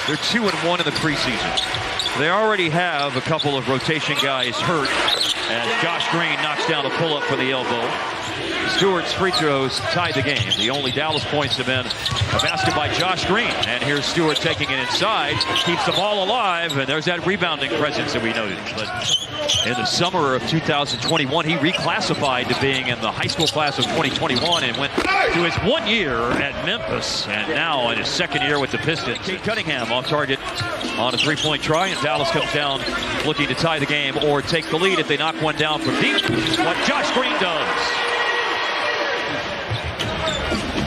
They're 2-1 in the preseason. They already have a couple of rotation guys hurt as Josh Green knocks down a pull-up for the elbow. Stewart's free throws tied the game. The only Dallas points have been a basket by Josh Green. And here's Stewart taking it inside, keeps the ball alive, and there's that rebounding presence that we noted. But in the summer of 2021, he reclassified to being in the high school class of 2021 and went to his 1 year at Memphis, and now in his second year with the Pistons. Kate Cunningham off target on a three-point try, and Dallas comes down looking to tie the game or take the lead if they knock one down from deep, which is what Josh Green does.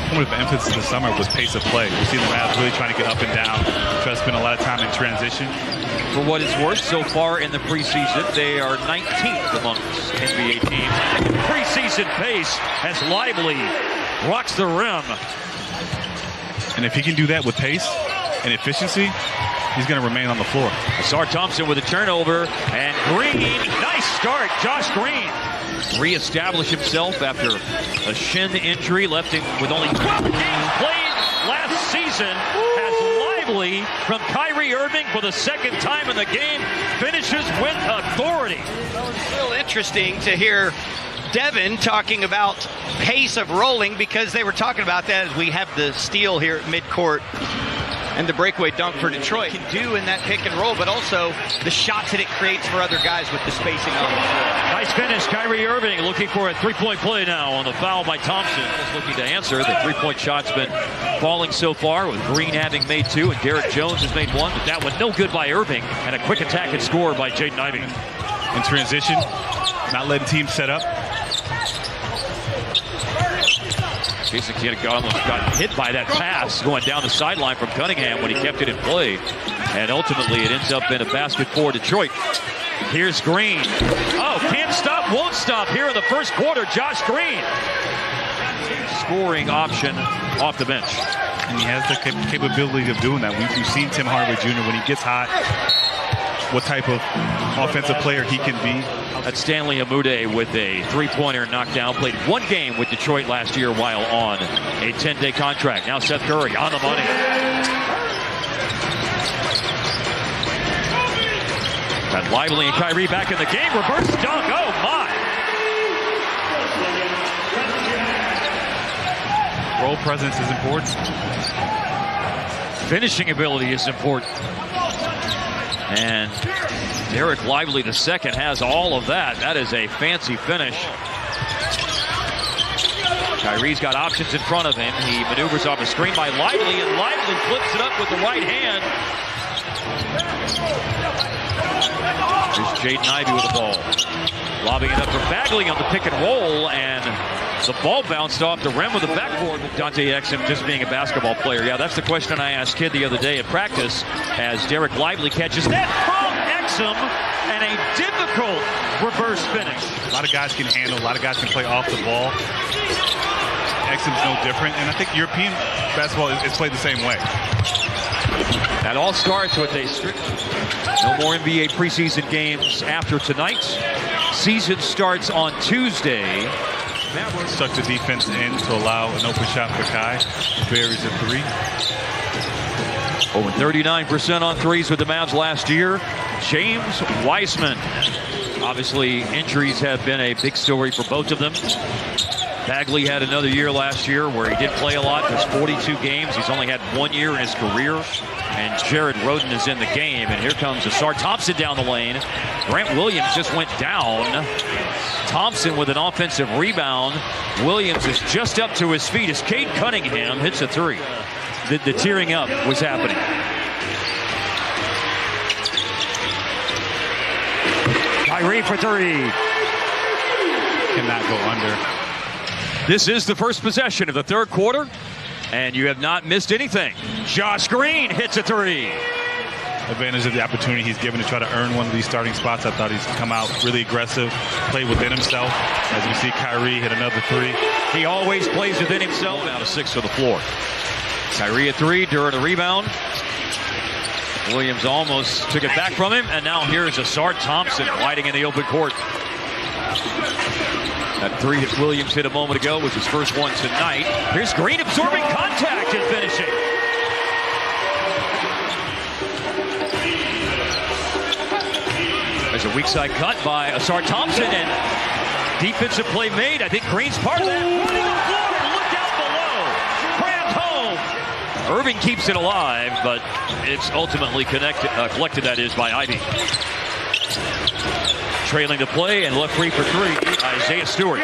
One of the emphasis this summer was pace of play. We see the Mavs really trying to get up and down, try to spend a lot of time in transition. For what it's worth, so far in the preseason, they are 19th amongst NBA teams. Preseason pace as Lively rocks the rim. And if he can do that with pace and efficiency, he's going to remain on the floor. Ausar Thompson with a turnover, and Green, nice start, Josh Green. Reestablish himself after a shin injury, left him with only 12 games played last season. Has Lively from Kyrie Irving for the second time in the game, finishes with authority. Well, it's real interesting to hear Devin talking about pace of rolling, because they were talking about that as we have the steal here at midcourt and the breakaway dunk for Detroit can do in that pick and roll, but also the shots that it creates for other guys with the spacing on the floor. Nice finish, Kyrie Irving looking for a three-point play now on the foul by Thompson. Just looking to answer. The three-point shot's been falling so far, with Green having made two and Derek Jones has made one, but that one no good by Irving, and a quick attack and score by Jaden Ivey. In transition, not letting teams set up. Jason Kidd almost got hit by that pass going down the sideline from Cunningham when he kept it in play. And ultimately it ends up in a basket for Detroit. Here's Green. Oh, can't stop, won't stop here in the first quarter. Josh Green. Scoring option off the bench. And he has the capability of doing that. We've seen Tim Hardaway Jr. when he gets hot, what type of offensive player he can be. That's Stanley Amude with a three-pointer knockdown. Played one game with Detroit last year while on a 10-day contract. Now Seth Curry on the money. Got Lively and Kyrie back in the game. Reverse dunk. Oh, my. Role presence is important. Finishing ability is important. And Derek Lively II has all of that. That is a fancy finish. Kyrie's got options in front of him. He maneuvers off a screen by Lively, and Lively flips it up with the right hand. Here's Jaden Ivey with the ball. Lobbing it up for Bagley on the pick and roll, and the ball bounced off the rim of the backboard with Dante Exum just being a basketball player. Yeah, that's the question I asked Kidd the other day at practice as Derek Lively catches that from Exum, and a difficult reverse finish. A lot of guys can handle, a lot of guys can play off the ball. Exum's no different, and I think European basketball is played the same way. That all starts with a strict. No more NBA preseason games after tonight. Season starts on Tuesday. Mavericks stuck the defense in to allow an open shot for Kai. Buries a three. Over 39% on threes with the Mavs last year. James Wiseman. Obviously, injuries have been a big story for both of them. Bagley had another year last year where he did play a lot. There's 42 games. He's only had 1 year in his career. And Jared Rhoden is in the game. And here comes Ausar Thompson down the lane. Grant Williams just went down. Thompson with an offensive rebound. Williams is just up to his feet as Cade Cunningham hits a three. The tearing up was happening. Kyrie for three. Cannot go under. This is the first possession of the third quarter, and you have not missed anything. Josh Green hits a three. Advantage of the opportunity he's given to try to earn one of these starting spots. I thought he's come out really aggressive, played within himself. As we see Kyrie hit another three. He always plays within himself. Out of 6 for the floor. Kyrie at three during a rebound. Williams almost took it back from him, and now here's Ausar Thompson fighting in the open court. That three that Williams hit a moment ago was his first one tonight. Here's Green absorbing contact and finishing. There's a weak side cut by Asar Thompson, and defensive play made. I think Green's part of that. Running the floor, look out below. Crammed home. Irving keeps it alive, but it's ultimately collected, that is, by Ivy. Trailing the play and left free for three, Isaiah Stewart.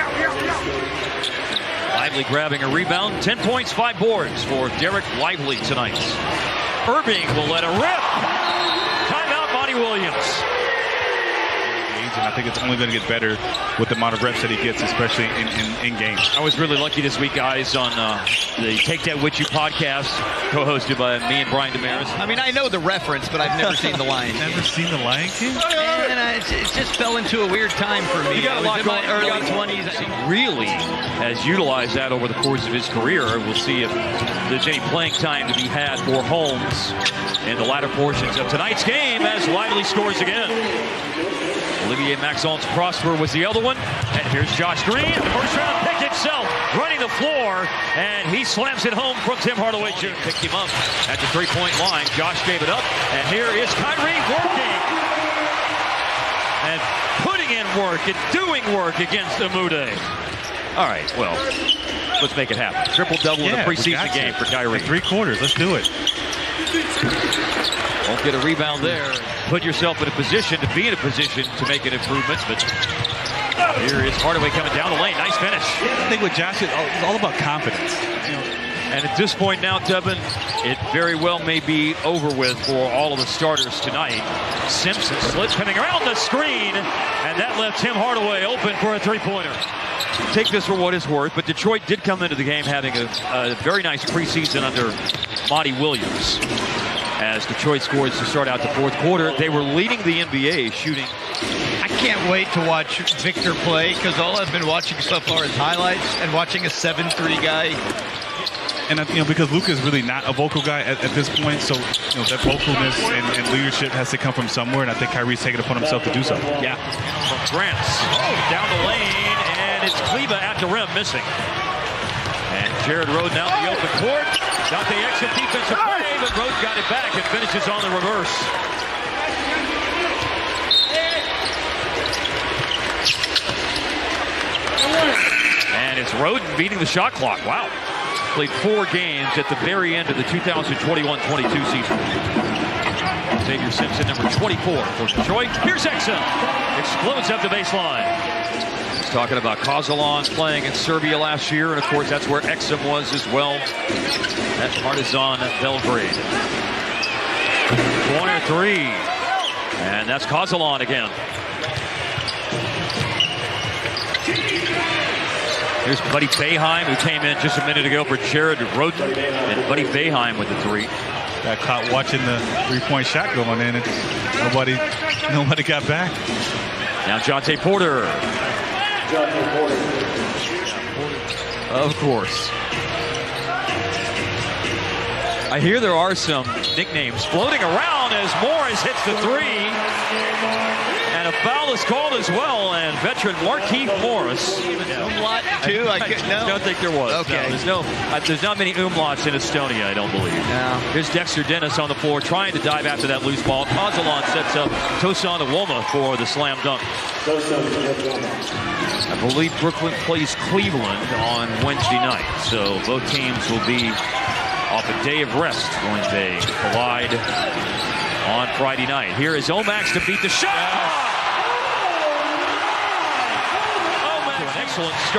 Lively grabbing a rebound. 10 points, 5 boards for Derek Lively tonight. Irving will let it rip. Timeout, Monty Williams. And I think it's only going to get better with the amount of reps that he gets, especially in games. I was really lucky this week, guys, on the Take That With You podcast, co-hosted by me and Brian Damaris. I mean, I know the reference, but I've never seen The Lion King. Never seen The Lion King? And it just fell into a weird time for me. You got a lot going in my early 20s. Really has utilized that over the course of his career. We'll see if there's any playing time to be had for Holmes in the latter portions of tonight's game as Lively scores again. Olivier Maxence Prosper was the other one. And here's Josh Green. The first round pick itself running the floor. And he slams it home from Tim Hardaway Jr. Picked him up at the three-point line. Josh gave it up. And here is Kyrie working. And putting in work and doing work against Amude. All right, well, let's make it happen. Triple-double in a preseason game for Kyrie. 3 quarters. Let's do it. Won't get a rebound there. Put yourself in a position to be in a position to make an improvement. But here is Hardaway coming down the lane. Nice finish. I think with Josh, it's all about confidence. And at this point now, Devin, it very well may be over with for all of the starters tonight. Simpson slid coming around the screen, and that left Tim Hardaway open for a three-pointer. Take this for what it's worth, but Detroit did come into the game having a very nice preseason under Monty Williams. As Detroit scores to start out the fourth quarter, they were leading the NBA shooting. I can't wait to watch Victor play because all I've been watching so far is highlights and watching a 7'3" guy. And because Luka is really not a vocal guy at this point, so that vocalness and leadership has to come from somewhere, and I think Kyrie's taking it upon himself to do so. Yeah, from Grants down the lane, and it's Kleba at the rim missing. And Jared Rhoden out in the open court. Dante exit defensive play, but Rhoden got it back and finishes on the reverse. And it's Rhoden beating the shot clock. Wow. Played 4 games at the very end of the 2021-22 season. Xavier Simpson, number 24 for Detroit. Here's Exum. Explodes up the baseline. He's talking about Kozolon playing in Serbia last year, and of course that's where Exum was as well. That's Partizan Belgrade. Corner 3. And that's Kozolon again. Here's Buddy Boeheim, who came in just a minute ago for Jared Rhoden. And Buddy Boeheim with the 3. Got caught watching the three-point shot going in, and nobody got back. Now Jonte Porter. Of course. I hear there are some nicknames floating around as Morris hits the 3. And a foul is called as well, and veteran Markieff Morris. Umlaut too? I don't think there was. Okay. No, there's not many umlauts in Estonia, I don't believe. No. Here's Dexter Dennis on the floor trying to dive after that loose ball. Kozolon sets up Tosan Iwoma for the slam dunk. I believe Brooklyn plays Cleveland on Wednesday night, so both teams will be off a day of rest when they collide on Friday night. Here is Omax to beat the shot. Omax, excellent start.